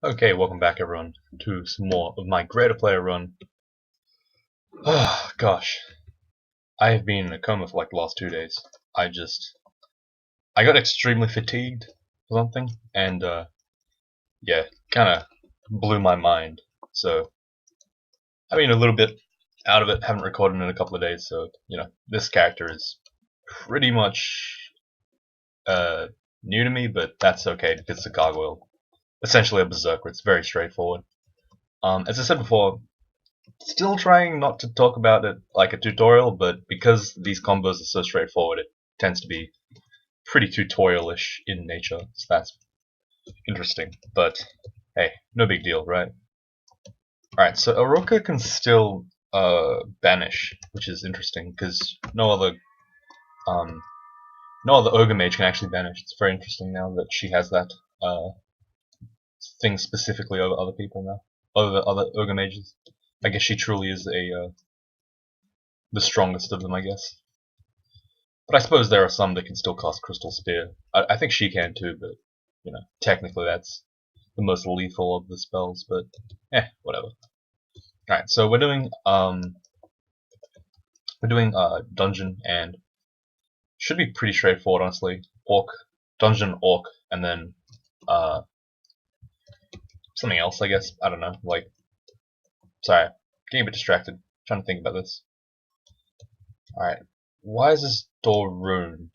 Okay, welcome back everyone to some more of my Greater Player run. Oh, gosh, I have been in a coma for like the last 2 days. I got extremely fatigued or something, and yeah, kind of blew my mind. So, I mean, a little bit out of it, haven't recorded in a couple of days, so, this character is pretty much uh, new to me, but that's okay because it's a gargoyle. Essentially a berserker, it's very straightforward. As I said before, still trying not to talk about it like a tutorial, but because these combos are so straightforward, it tends to be pretty tutorialish in nature, so that's interesting. But hey, no big deal, right? Alright, so Aroka can still banish, which is interesting, because um, no other Ogre Mage can actually banish. It's very interesting now that she has that uh, thing specifically over other people now, over other Ogre Mages. I guess she truly is the strongest of them, I guess. But I suppose there are some that can still cast Crystal Spear. I think she can too, but technically that's the most lethal of the spells. But whatever. All right, so we're doing dungeon and should be pretty straightforward, honestly. Orc, dungeon, orc, and then uh something else, I guess. I don't know. Like, sorry, getting a bit distracted. Trying to think about this. All right, why is this door ruined?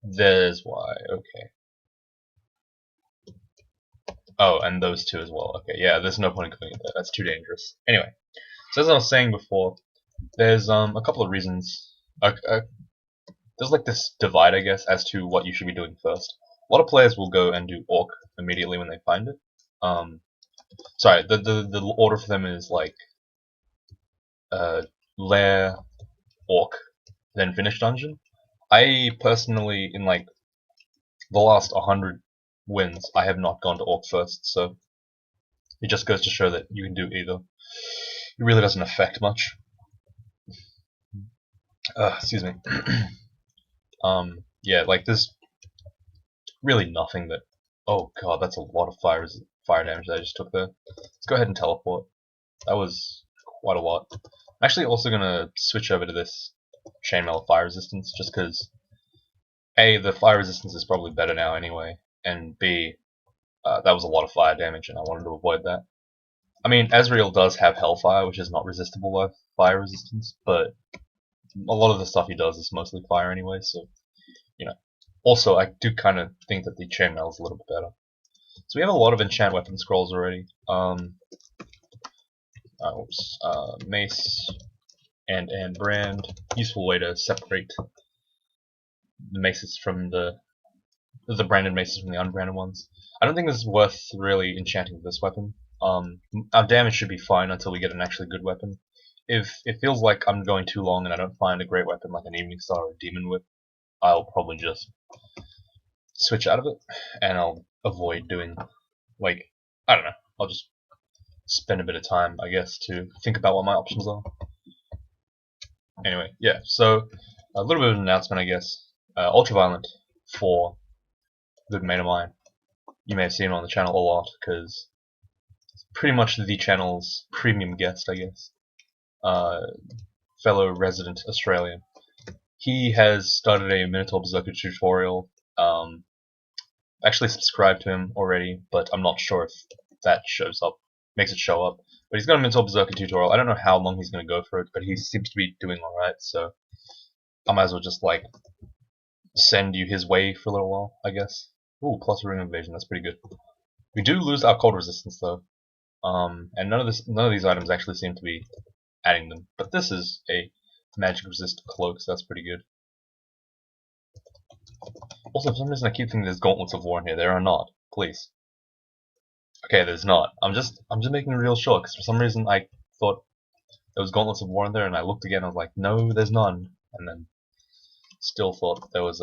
There's why. Okay. Oh, and those two as well. Okay, yeah, there's no point in going there. That's too dangerous. Anyway, so as I was saying before, there's a couple of reasons. There's like this divide, I guess, as to what you should be doing first. A lot of players will go and do orc immediately when they find it. Um, sorry, the order for them is like uh, lair, orc, then finish dungeon. I personally, in like the last 100 wins, I have not gone to orc first, so it just goes to show that you can do either. It really doesn't affect much. Excuse me. Yeah, like there's really nothing that. Oh god, that's a lot of fire damage that I just took there. Let's go ahead and teleport. That was quite a lot. I'm actually also gonna switch over to this chainmail fire resistance, just because A, the fire resistance is probably better now anyway, and B, that was a lot of fire damage, and I wanted to avoid that. I mean, Ezreal does have Hellfire, which is not resistible by fire resistance, but a lot of the stuff he does is mostly fire anyway, so you know. Also, I do kind of think that the chainmail is a little bit better. So we have a lot of enchant weapon scrolls already. Mace and brand. Useful way to separate the maces from the branded maces from the unbranded ones. I don't think it's worth really enchanting this weapon. Our damage should be fine until we get an actually good weapon. If it feels like I'm going too long and I don't find a great weapon like an Evening Star or a Demon Whip, I'll probably just switch out of it, and I'll avoid doing like I don't know. I'll just spend a bit of time, I guess, to think about what my options are. Anyway, yeah. So a little bit of an announcement, I guess. Ultraviolent for good mate of mine. You may have seen him on the channel a lot because it's pretty much the channel's premium guest, I guess. Uh, Fellow resident Australian. He has started a Minotaur Berserker tutorial. Actually subscribed to him already, but I'm not sure if that shows up, makes it show up. But he's got a Mental Berserker tutorial. I don't know how long he's going to go for it, but he seems to be doing alright, so I might as well just, like, send you his way for a little while, I guess. Ooh, plus ring evasion, that's pretty good. We do lose our cold resistance, though. And none of these items actually seem to be adding them. But this is a magic resist cloak, so that's pretty good. Also, for some reason I keep thinking there's gauntlets of war in here. There are not. Please. Okay, there's not. I'm just making real sure because for some reason I thought there was Gauntlets of War in there, and I looked again. And I was like, no, there's none. And then still thought there was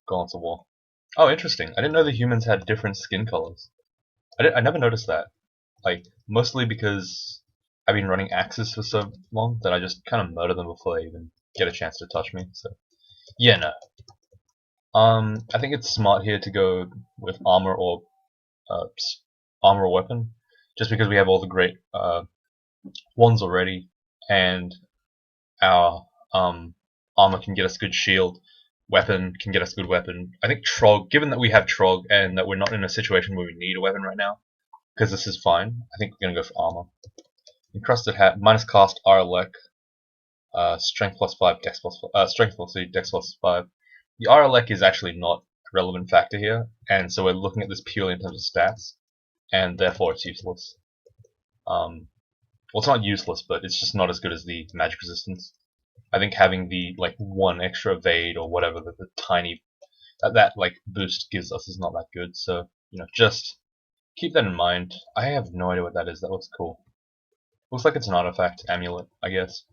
Gauntlets of War. Oh, interesting. I didn't know the humans had different skin colors. I never noticed that. Like mostly because I've been running Axis for so long that I just kind of murder them before they even get a chance to touch me. So yeah, no. I think it's smart here to go with armor or uh, armor or weapon. just because we have all the great wands already, and our armor can get us good shield, weapon can get us good weapon. I think Trog, given that we have Trog and that we're not in a situation where we need a weapon right now, because this is fine, I think we're going to go for armor. Encrusted hat, minus cast, RLEC, strength plus 5, dex plus 5, strength plus 3, dex plus 5. The RLEC is actually not a relevant factor here, and so we're looking at this purely in terms of stats, and therefore it's useless. Well, it's not useless, but it's just not as good as the magic resistance. I think having the like 1 extra evade or whatever the tiny that like boost gives us is not that good. So just keep that in mind. I have no idea what that is. That looks cool. Looks like it's an artifact amulet, I guess.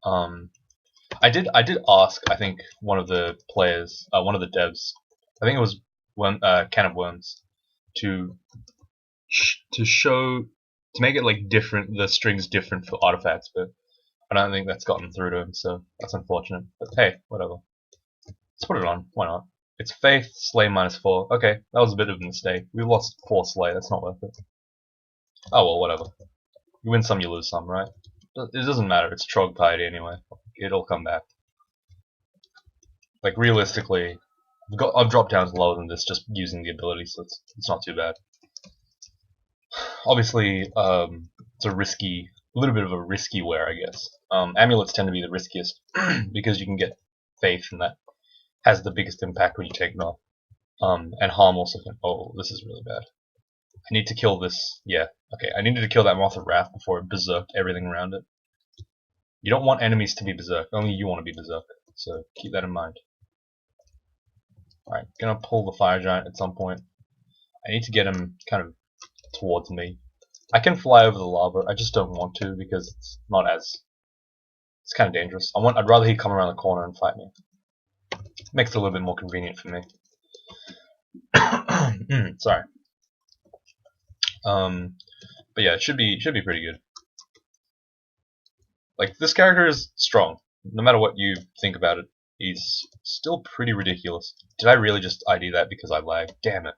I did ask, I think, one of the players, one of the devs, I think it was Can of Worms, to make it like different, the strings different for artifacts, but I don't think that's gotten through to him, so that's unfortunate. But hey, whatever. Let's put it on. Why not? It's Faith, Slay -4. Okay, that was a bit of a mistake. We lost 4 Slay, that's not worth it. Oh well, whatever. You win some, you lose some, right? It doesn't matter, it's Trog Piety anyway. It'll come back. Like, realistically, I've dropped down to lower than this just using the ability, so it's not too bad. Obviously, it's a little bit of a risky wear, I guess. Amulets tend to be the riskiest because you can get Faith, and that has the biggest impact when you take it off. And harm also can. Oh, this is really bad. I need to kill this. Yeah, okay. I needed to kill that Moth of Wrath before it berserked everything around it. You don't want enemies to be berserked. Only you want to be berserked. So keep that in mind. Alright, gonna pull the Fire Giant at some point. I need to get him kind of towards me. I can fly over the lava. I just don't want to because it's not as. It's kind of dangerous. I'd rather he come around the corner and fight me. Makes it a little bit more convenient for me. Sorry. But yeah, it should be pretty good. Like, this character is strong. No matter what you think about it, he's still pretty ridiculous. Did I really just ID that because I lagged? Damn it.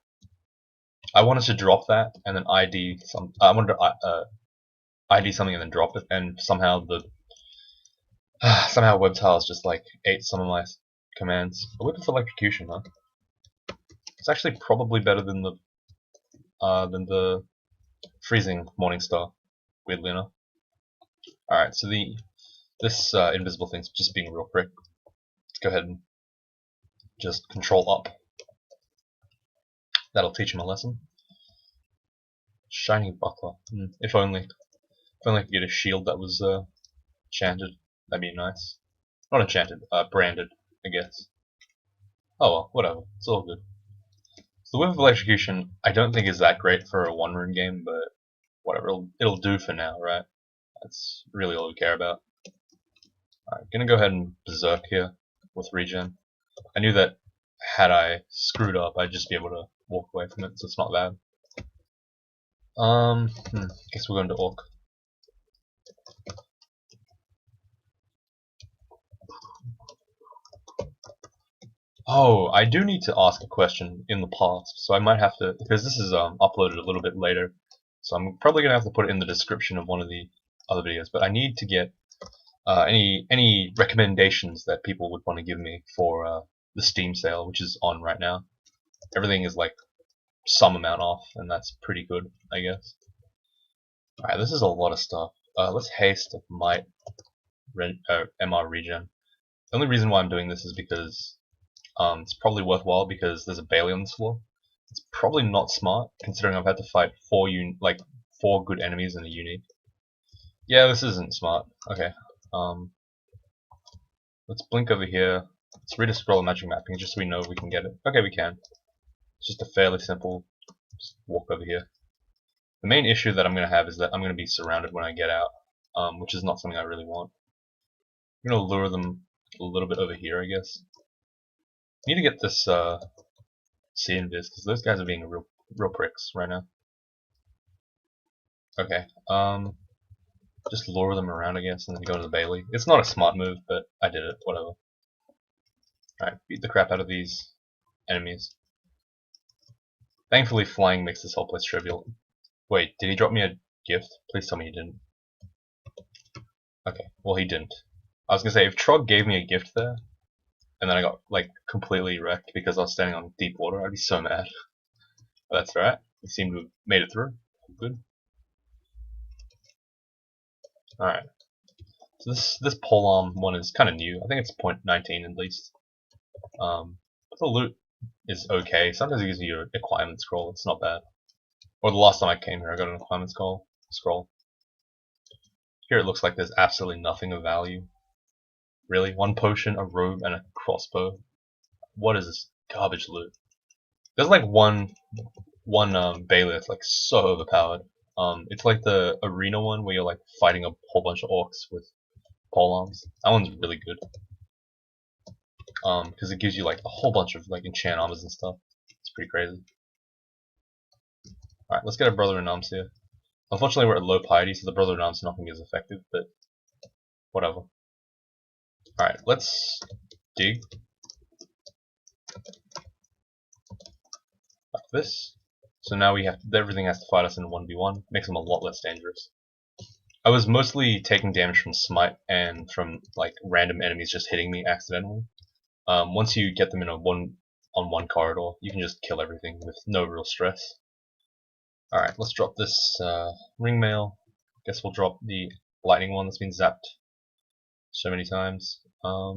I wanted to drop that and then ID some. I wanted to ID something and then drop it, and somehow somehow WebTiles just like ate some of my commands. A Whip of Electrocution, huh? It's actually probably better than the Freezing Morningstar, weirdly enough. Alright, so this invisible thing's just being a real prick. Let's go ahead and just control up. That'll teach him a lesson. Shining Buckler. If only I could get a shield that was enchanted. That'd be nice. Not enchanted, branded, I guess. Oh well, whatever. It's all good. So the Whip of Electrocution, I don't think is that great for a 1-rune game, but whatever. It'll do for now, right? That's really all we care about. Alright, gonna go ahead and berserk here with regen. I knew that had I screwed up, I'd just be able to walk away from it, so it's not bad. Guess we're going to Orc. Oh, I do need to ask a question in the past, so I might have to, because this is uploaded a little bit later, so I'm probably gonna have to put it in the description of one of the other videos. But I need to get any recommendations that people would want to give me for the Steam sale, which is on right now. Everything is like some amount off, and that's pretty good, I guess. Alright, this is a lot of stuff. Let's haste Might MR regen. The only reason why I'm doing this is because it's probably worthwhile because there's a Bailey on this floor. It's probably not smart considering I've had to fight 4 good enemies in a unique. Yeah, this isn't smart. Okay. Let's blink over here. Let's read a scroll of magic mapping just so we know we can get it. Okay, we can. It's just a fairly simple just walk over here. The main issue that I'm going to have is that I'm going to be surrounded when I get out, which is not something I really want. I'm going to lure them a little bit over here, I guess. I need to get this C invis because those guys are being real pricks right now. Okay, just lure them around, I guess, and then go to the Bailey. It's not a smart move, but I did it. Whatever. Alright, beat the crap out of these enemies. Thankfully, flying makes this whole place trivial. Wait, did he drop me a gift? Please tell me he didn't. Okay, well he didn't. I was gonna say, if Trog gave me a gift there, and then I got, like, completely wrecked because I was standing on deep water, I'd be so mad. But that's right. We seem to have made it through. Good. Alright. So this polearm one is kind of new. I think it's 0.19 at least. The loot is okay. Sometimes it gives you your acquirement scroll. It's not bad. Or the last time I came here, I got an acquirement scroll. Here it looks like there's absolutely nothing of value. Really? One potion, a robe, and a crossbow. What is this garbage loot? There's like one Bailey that's like so overpowered. It's like the arena one where you're like fighting a whole bunch of orcs with polearms. That one's really good. Because it gives you like a whole bunch of like enchant armors and stuff. It's pretty crazy. Alright, let's get a brother in arms here. Unfortunately we're at low piety, so the brother in arms is not going to be as effective, but whatever. Alright, let's dig. Like this. So now everything has to fight us in 1v1. Makes them a lot less dangerous. I was mostly taking damage from smite and from like random enemies just hitting me accidentally. Once you get them in a one-on-one corridor, you can just kill everything with no real stress. Alright, let's drop this ring mail. Guess we'll drop the lightning one that's been zapped so many times. I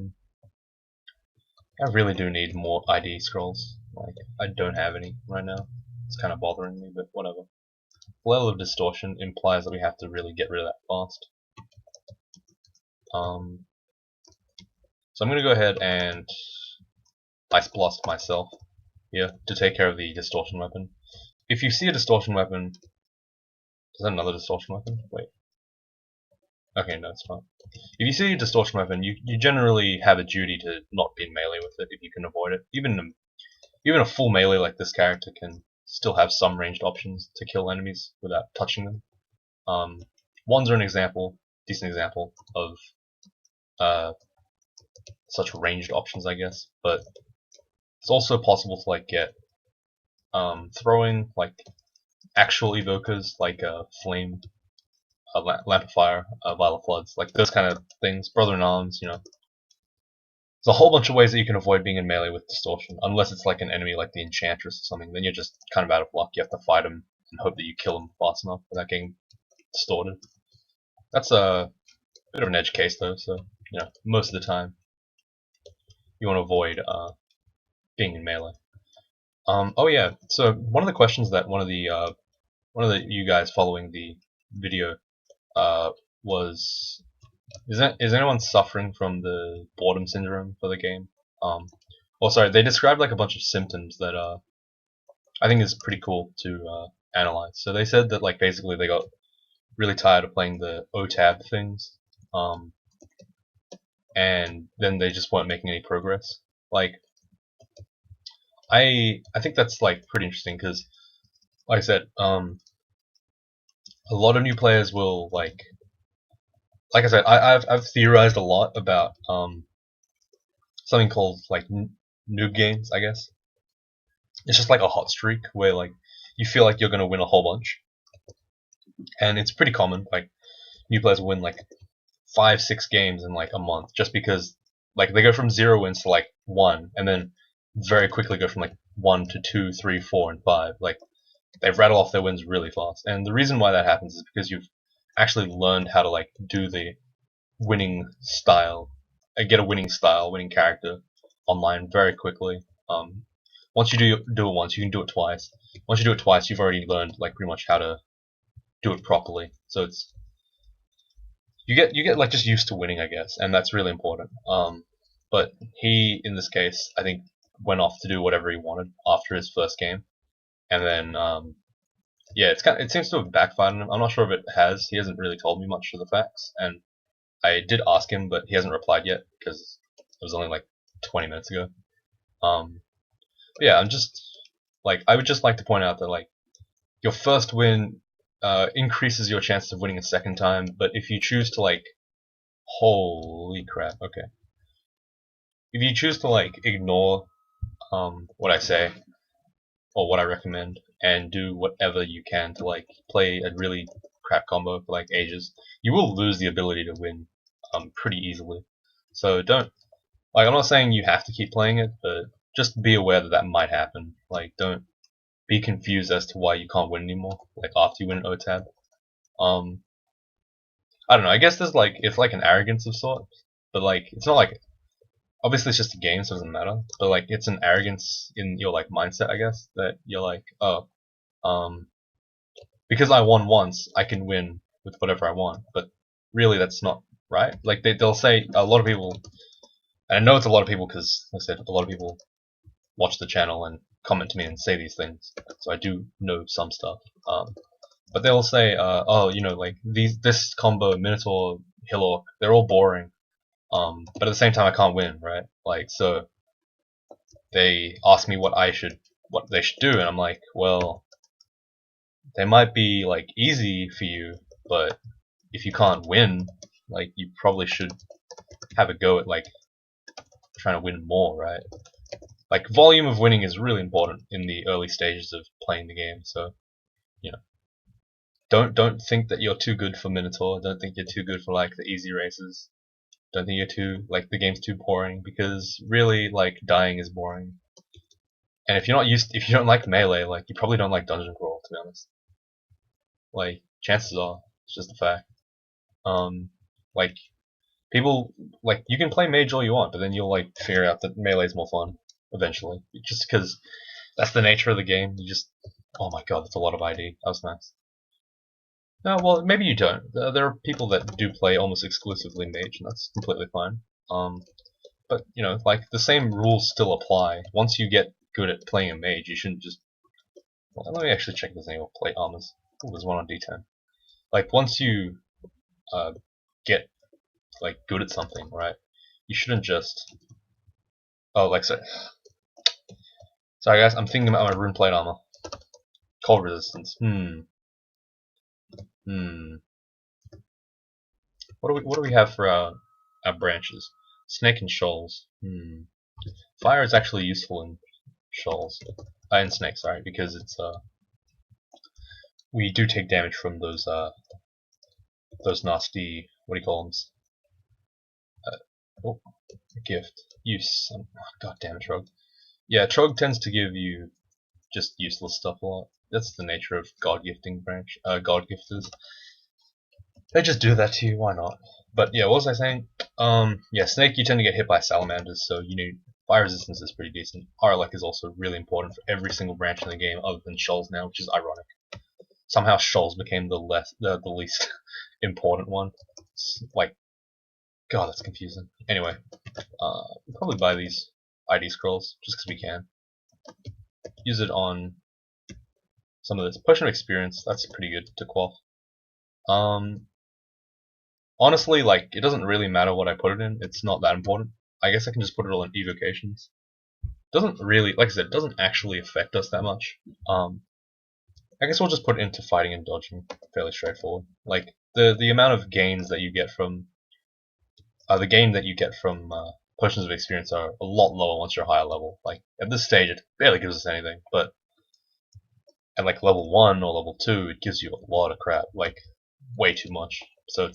really do need more ID scrolls. Like, I don't have any right now. It's kind of bothering me, but whatever. Level of distortion implies that we have to really get rid of that fast. So I'm going to go ahead and Ice Blast myself here to take care of the distortion weapon. If you see a distortion weapon... Is that another distortion weapon? Wait. Okay, no, it's not. If you see a distortion weapon, you generally have a duty to not be in melee with it if you can avoid it. Even a full melee like this character can still have some ranged options to kill enemies without touching them. Wands are an example, decent example of such ranged options, I guess. But it's also possible to like get throwing like actual evokers like flame, lamp of fire, vial of floods, like those kind of things. Brother in arms, you know. There's a whole bunch of ways that you can avoid being in melee with distortion, unless it's like an enemy like the Enchantress or something. Then you're just kind of out of luck. You have to fight them and hope that you kill them fast enough without getting distorted. That's a bit of an edge case though, so you know, most of the time you want to avoid being in melee. Oh yeah, so one of the questions that one of the you guys following the video was, is anyone suffering from the boredom syndrome for the game? Well, sorry, they described like a bunch of symptoms that I think is pretty cool to analyze. So they said that like basically they got really tired of playing the OTAB things, and then they just weren't making any progress. Like, I think that's like pretty interesting because, like I said, a lot of new players will like I said, I've theorized a lot about something called like noob games, I guess. It's just like a hot streak where like you feel like you're gonna win a whole bunch, and it's pretty common. Like new players win like 5-6 games in like a month just because like they go from 0 wins to like 1, and then very quickly go from like 1 to 2, 3, 4, and 5. Like they rattle off their wins really fast, and the reason why that happens is because you've actually learned how to like do the winning style, get a winning style, winning character online very quickly. Once you do it once, you can do it twice. Once you do it twice, you've already learned like pretty much how to do it properly. So it's you get like just used to winning, I guess, and that's really important. But he, in this case, I think went off to do whatever he wanted after his first game, and then yeah, it seems to have backfired on him. I'm not sure if it has. He hasn't really told me much of the facts, and I did ask him, but he hasn't replied yet because it was only like 20 minutes ago. But yeah, I'm just like I would just like to point out that like your first win increases your chances of winning a second time, but if you choose to like, holy crap, okay, if you choose to like ignore what I say or what I recommend, and do whatever you can to like play a really crap combo for like ages, you will lose the ability to win pretty easily. So don't, like, I'm not saying you have to keep playing it, but just be aware that that might happen. Like, don't be confused as to why you can't win anymore. Like after you win an OTAB. Um, I don't know. I guess there's like it's like an arrogance of sorts, but like it's not like obviously it's just a game, so it doesn't matter. But like it's an arrogance in your like mindset, I guess, that you're like, oh, um, because I won once, I can win with whatever I want. But really, that's not right. Like they'll say a lot of people, and I know it's a lot of people because, like I said, a lot of people watch the channel and comment to me and say these things. So I do know some stuff. But they'll say, oh, you know, like this combo, Minotaur, Hillock, they're all boring. But at the same time, I can't win, right? Like, so they ask me what they should do, and I'm like, well, they might be like easy for you, but if you can't win, like, you probably should have a go at like trying to win more, right? Like, volume of winning is really important in the early stages of playing the game. So, you know, don't think that you're too good for Minotaur. Don't think you're too good for like the easy races. Don't think you're too like the game's too boring, because really like dying is boring. And if you don't like melee, like you probably don't like dungeon crawl, to be honest. Like chances are, it's just a fact. Um, like people like you can play mage all you want, but then you'll like figure out that melee is more fun eventually, just because that's the nature of the game. You just, oh my god, that's a lot of ID. That was nice. No, well, maybe you don't. There are people that do play almost exclusively mage, and that's completely fine. But you know, like the same rules still apply. Once you get good at playing a mage, you shouldn't just. Well, let me actually check this thing of plate armors. Ooh, there's one on D10. Like once you uh, get like good at something, right? You shouldn't just. Oh, like so. Sorry guys, I'm thinking about my rune plate armor. Cold resistance. Hmm. What do we have for our branches? Snake and shoals. Fire is actually useful in shoals. In snake, sorry, because it's we do take damage from those nasty, what do you call them? Oh, gift. Use. God damn it, Trog. Yeah, Trog tends to give you just useless stuff a lot. That's the nature of God gifting branch. God gifters. They just do that to you. Why not? But yeah, what was I saying? Yeah, snake. You tend to get hit by salamanders, so you need fire resistance is pretty decent. Aralek is also really important for every single branch in the game, other than shoals now, which is ironic. Somehow shoals became the least important one. It's like, God, that's confusing. Anyway, we'll probably buy these ID scrolls just because we can. Use it on some of this. Potion of experience, that's pretty good to quaff. Honestly, like, it doesn't really matter what I put it in. It's not that important. I guess I can just put it all in evocations. Doesn't really, like I said, it doesn't actually affect us that much. I guess we'll just put it into fighting and dodging. Fairly straightforward. Like, the amount of gains that you get from the gain that you get from potions of experience are a lot lower once you're higher level. Like at this stage, it barely gives us anything, but at like level 1 or level 2, it gives you a lot of crap, like way too much. So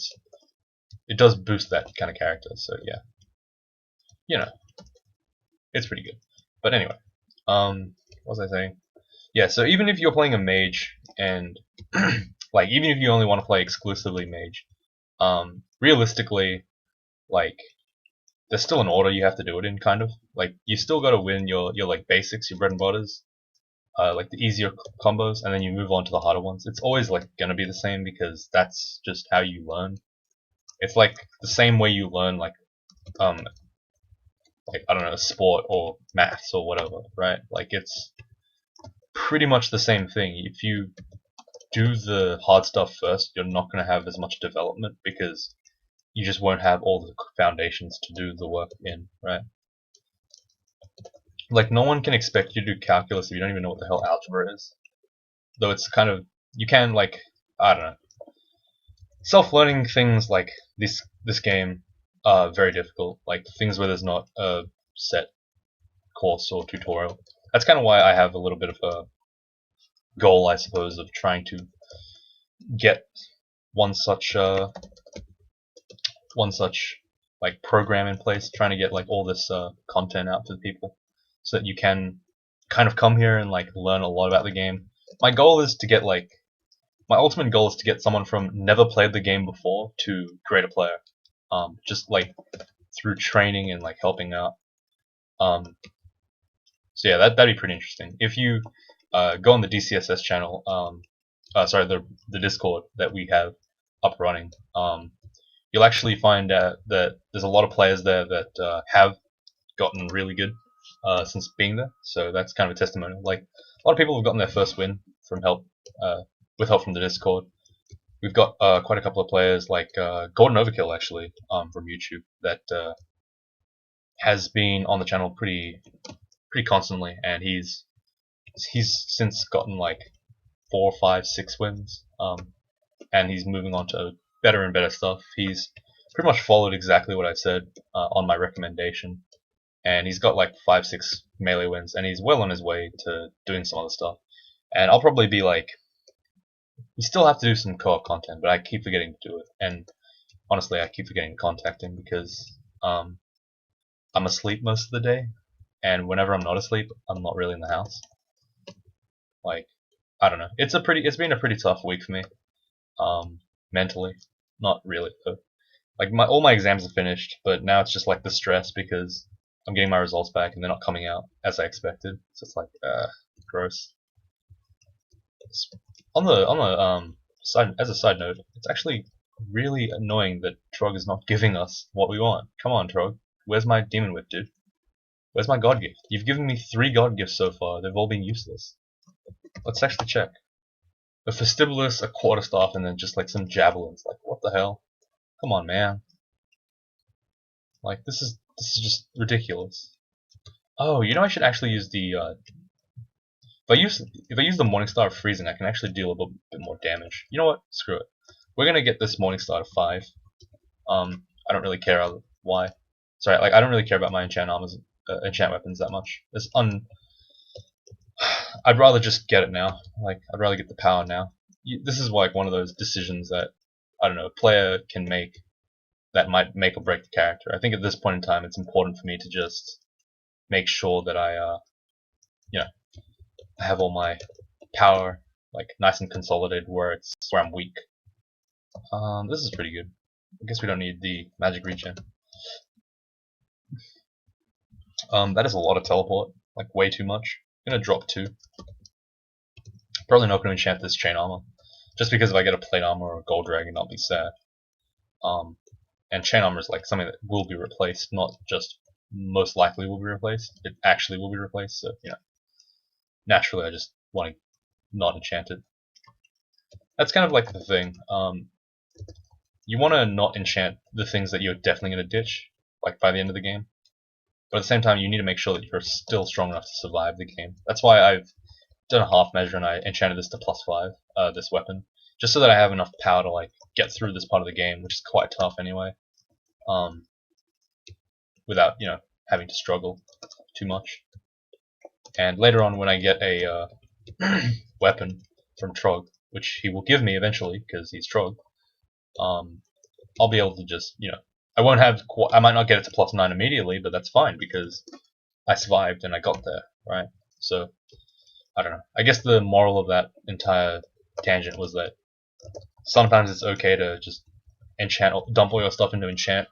it does boost that kind of character. So yeah, you know, it's pretty good. But anyway, what was I saying? Yeah, so even if you're playing a mage and like even if you only want to play exclusively mage, realistically, like there's still an order you have to do it in, kind of. Like you still got to win your like basics, your bread and butters, like the easier combos, and then you move on to the harder ones. It's always like gonna be the same because that's just how you learn. It's like the same way you learn um like I don't know, sport or maths or whatever, right? Like it's pretty much the same thing. If you do the hard stuff first, you're not gonna have as much development because you just won't have all the foundations to do the work in, right? Like no one can expect you to do calculus if you don't even know what the hell algebra is. Though it's kind of, you can like, I don't know. Self-learning things like this game are very difficult. Like things where there's not a set course or tutorial. That's kind of why I have a little bit of a goal, I suppose, of trying to get one such like program in place, trying to get like all this content out to the people, so that you can kind of come here and like learn a lot about the game. My goal is to get like my ultimate goal is to get someone from never played the game before to greater player, just like through training and like helping out. So yeah, that'd be pretty interesting. If you go on the DCSS channel, sorry, the Discord that we have up running, you'll actually find out that there's a lot of players there that have gotten really good since being there. So that's kind of a testimonial. Like a lot of people have gotten their first win from help, with help from the Discord. We've got quite a couple of players like Gordon Overkill actually from YouTube that has been on the channel pretty constantly, and he's since gotten like 4, 5, 6 wins, and he's moving on to better and better stuff. He's pretty much followed exactly what I said on my recommendation, and he's got like 5, 6 melee wins, and he's well on his way to doing some other stuff. And I'll probably be like, we still have to do some co-op content, but I keep forgetting to do it. And honestly, I keep forgetting to contact him because I'm asleep most of the day, and whenever I'm not asleep, I'm not really in the house. Like, I don't know. It's been a pretty tough week for me, mentally. Not really though. Like all my exams are finished, but now it's just like the stress because I'm getting my results back and they're not coming out as I expected. So it's like, gross. On the side, as a side note, it's actually really annoying that Trog is not giving us what we want. Come on, Trog. Where's my demon whip, dude? Where's my god gift? You've given me 3 god gifts so far. They've all been useless. Let's actually check. A Vestibular, a Quarterstaff, and then just like some javelins. Like, what the hell? Come on, man. Like, this is just ridiculous. Oh, you know I should actually use the if I use the Morningstar of Freezing, I can actually deal a little bit more damage. You know what? Screw it. We're gonna get this Morningstar of 5. I don't really care why. Sorry, like I don't really care about my enchant armors, enchant weapons that much. I'd rather just get it now. Like, I'd rather get the power now. This is like one of those decisions that, I don't know, a player can make that might make or break the character. I think at this point in time, it's important for me to just make sure that I, you know, I have all my power like nice and consolidated where I'm weak. This is pretty good. I guess we don't need the magic regen. That is a lot of teleport, like way too much. I'm gonna drop 2. Probably not gonna enchant this chain armor, just because if I get a plate armor or a gold dragon, I'll be sad. And chain armor is like something that will be replaced, not just most likely will be replaced. It actually will be replaced. So naturally, I just want to not enchant it. That's kind of like the thing. You want to not enchant the things that you're definitely going to ditch, like by the end of the game. But at the same time, you need to make sure that you're still strong enough to survive the game. That's why I've done a half measure and I enchanted this to +5, this weapon, just so that I have enough power to like get through this part of the game, which is quite tough anyway, without having to struggle too much. And later on, when I get a weapon from Trog, which he will give me eventually because he's Trog, I'll be able to just I won't have I might not get it to +9 immediately, but that's fine because I survived and I got there, right? So I don't know. I guess the moral of that entire tangent was that sometimes it's okay to just enchant, dump all your stuff into enchant,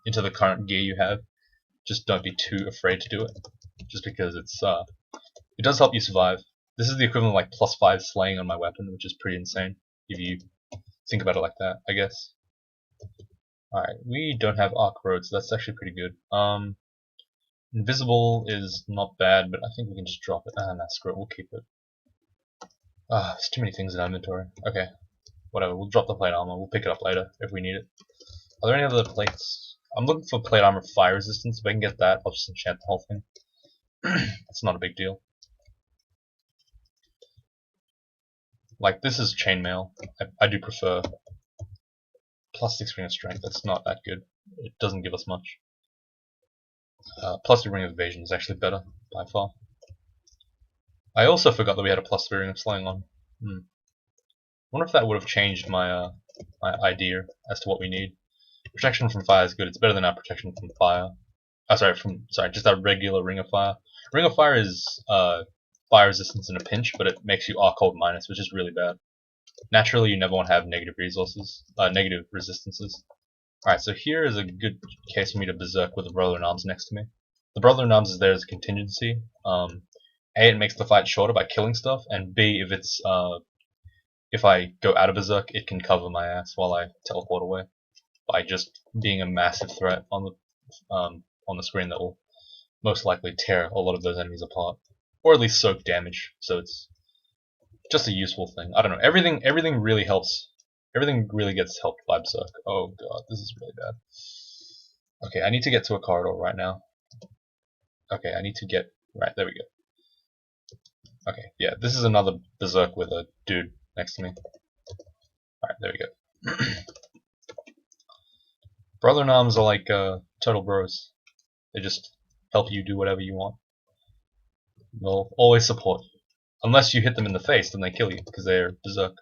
into the current gear you have. Just don't be too afraid to do it, just because it does help you survive. This is the equivalent of like +5 slaying on my weapon, which is pretty insane if you think about it like that, I guess. Alright, we don't have arc road, so that's actually pretty good. Invisible is not bad, but I think we can just drop it. Nah, screw it, we'll keep it. There's too many things in our inventory. Okay, whatever, we'll drop the plate armor, we'll pick it up later if we need it. Are there any other plates? I'm looking for plate armor fire resistance. If I can get that, I'll just enchant the whole thing. It's not a big deal. Like, this is chainmail. I do prefer +6 ring of strength. That's not that good. It doesn't give us much. +2 ring of evasion is actually better by far. I also forgot that we had a +3 ring of slaying on. Wonder if that would have changed my my idea as to what we need. Protection from fire is good. It's better than our protection from fire. Sorry, just our regular ring of fire. Ring of fire is fire resistance in a pinch, but it makes you arc hold minus, which is really bad. Naturally, you never want to have negative resources, negative resistances. Alright, so here is a good case for me to berserk with the Brother-in-Arms next to me. The Brother-in-Arms is there as a contingency. A, it makes the fight shorter by killing stuff, and B, if I go out of berserk, it can cover my ass while I teleport away by just being a massive threat on the screen that will most likely tear a lot of those enemies apart, or at least soak damage. So it's just a useful thing. I don't know. Everything really helps. Everything really gets helped by berserk. Oh god, this is really bad. Okay, I need to get to a corridor right now. Okay, I need to get right there. We go. Okay, yeah, this is another berserk with a dude next to me. Alright, there we go. Brother-in-Arms are like total bros. They just help you do whatever you want. They'll always support you. Unless you hit them in the face, then they kill you, because they're berserk.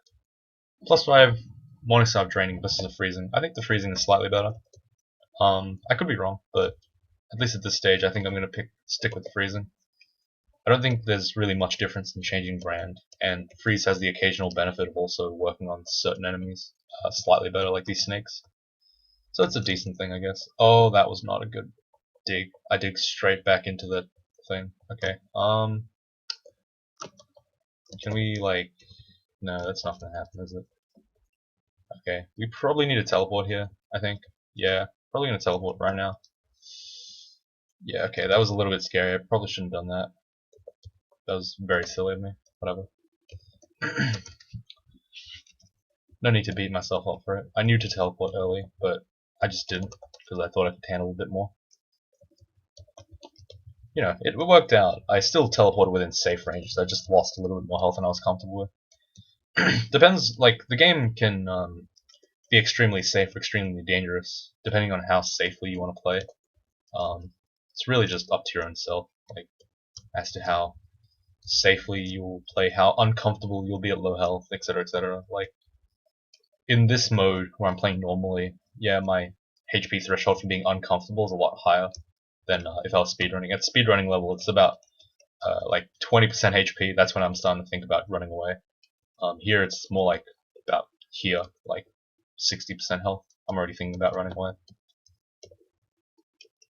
+5, Morningstar Draining versus a Freezing. I think the Freezing is slightly better. I could be wrong, but at least at this stage, I think I'm going to stick with the Freezing. I don't think there's really much difference in changing brand, and Freeze has the occasional benefit of also working on certain enemies slightly better, like these snakes. So it's a decent thing, I guess. Oh, that was not a good dig. I dig straight back into the thing. Okay. Can we like? No, that's not gonna happen, is it? Okay. We probably need a teleport here. I think. Yeah. Probably gonna teleport right now. Yeah. Okay. That was a little bit scary. I probably shouldn't have done that. That was very silly of me. Whatever. No need to beat myself up for it. I knew to teleport early, but I just didn't because I thought I could handle a bit more. You know, it worked out. I still teleported within safe range, so I just lost a little bit more health than I was comfortable with. Depends, like, the game can be extremely safe or extremely dangerous, depending on how safely you want to play. It's really just up to your own self, like, as to how safely you'll play, how uncomfortable you'll be at low health, etc., etc. Like, in this mode, where I'm playing normally, yeah, my HP threshold for being uncomfortable is a lot higher than if I was speedrunning. At speedrunning level, it's about like 20% HP. That's when I'm starting to think about running away. Here, it's more like about here, like 60% health. I'm already thinking about running away.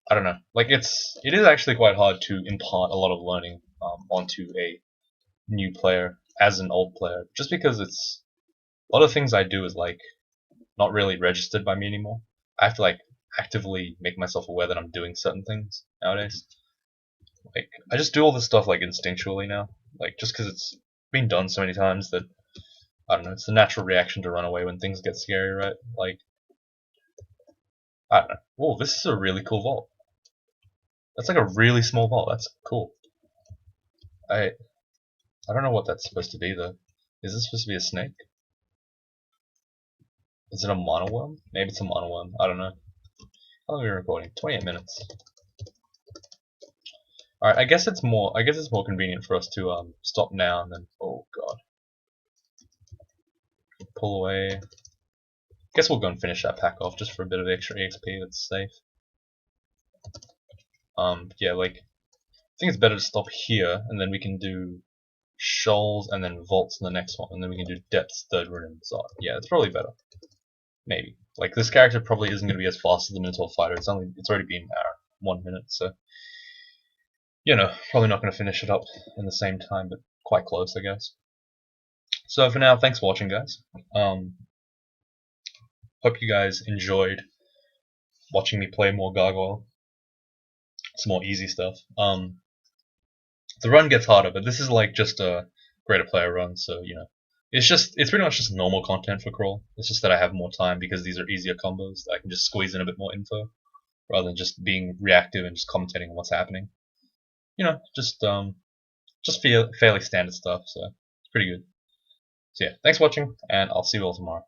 I don't know. Like it is actually quite hard to impart a lot of learning onto a new player as an old player, just because it's a lot of things I do is like not really registered by me anymore. I have to like actively make myself aware that I'm doing certain things nowadays. Like I just do all this stuff like instinctually now, like just because it's been done so many times that I don't know. It's the natural reaction to run away when things get scary, right? Like I don't know. Oh, this is a really cool vault. That's like a really small vault. That's cool. I don't know what that's supposed to be though. Is this supposed to be a snake? Is it a monoworm? Maybe it's a monoworm. I don't know. How long are we recording? 28 minutes. Alright, I guess it's more convenient for us to stop now and then oh god. Pull away. Guess we'll go and finish that pack off just for a bit of extra EXP that's safe. Yeah, like I think it's better to stop here and then we can do shoals and then vaults in the next one and then we can do depths third rune and so on. Yeah, it's probably better. Maybe. Like this character probably isn't gonna be as fast as the Minotaur fighter. It's already been 1 minute, so you know, probably not gonna finish it up in the same time, but quite close I guess. So for now, thanks for watching guys. Hope you guys enjoyed watching me play more Gargoyle. Some more easy stuff. The run gets harder, but this is like just a greater player run, so you know. It's pretty much just normal content for Crawl. It's just that I have more time because these are easier combos that I can just squeeze in a bit more info rather than just being reactive and just commentating on what's happening. You know, just fairly standard stuff, so it's pretty good. So yeah, thanks for watching, and I'll see you all tomorrow.